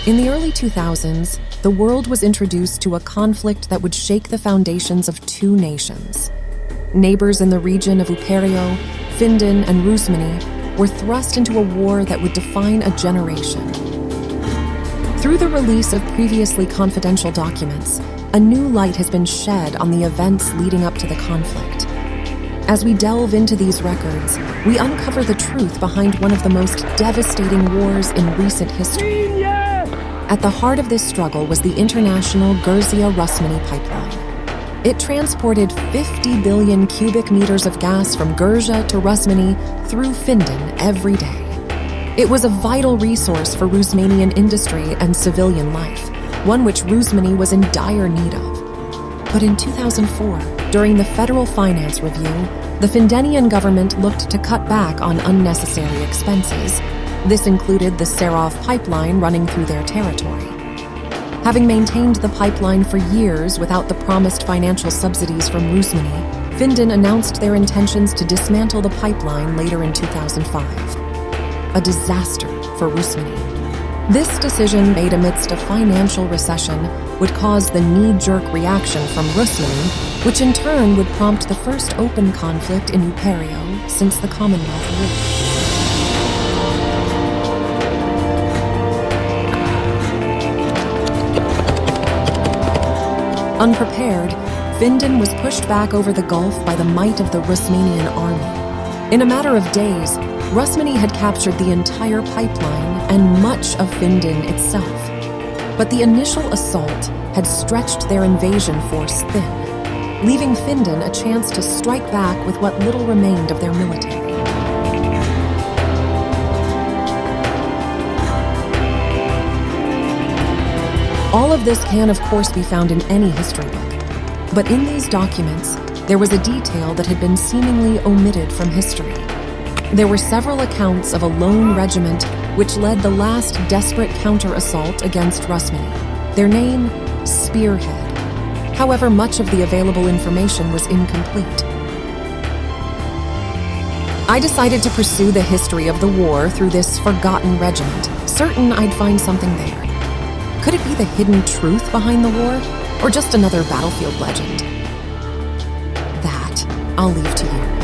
In the early 2000s, the world was introduced to a conflict that would shake the foundations of two nations. Neighbors in the region of Upereon, Findon, and Rusmini were thrust into a war that would define a generation. Through the release of previously confidential documents, a new light has been shed on the events leading up to the conflict. As we delve into these records, we uncover the truth behind one of the most devastating wars in recent history. At the heart of this struggle was the international Gurgia-Rusmini pipeline. It transported 50 billion cubic meters of gas from Gurgia to Rusmini through Findon every day. It was a vital resource for Rusmanian industry and civilian life, one which Rusmini was in dire need of. But in 2004, during the Federal Finance Review, the Findenian government looked to cut back on unnecessary expenses. This included the Serov pipeline running through their territory. Having maintained the pipeline for years without the promised financial subsidies from Rusmini, Findon announced their intentions to dismantle the pipeline later in 2005. A disaster for Rusmini. This decision, made amidst a financial recession, would cause the knee-jerk reaction from Rusmini, which in turn would prompt the first open conflict in Upereon since the Commonwealth rule. Unprepared, Findon was pushed back over the Gulf by the might of the Rusmanian army. In a matter of days, Rusmini had captured the entire pipeline and much of Findon itself. But the initial assault had stretched their invasion force thin, leaving Findon a chance to strike back with what little remained of their military. All of this can, of course, be found in any history book. But in these documents, there was a detail that had been seemingly omitted from history. There were several accounts of a lone regiment which led the last desperate counter-assault against Rusmini. Their name, Spearhead. However, much of the available information was incomplete. I decided to pursue the history of the war through this forgotten regiment, certain I'd find something there. Could it be the hidden truth behind the war, or just another battlefield legend? That I'll leave to you.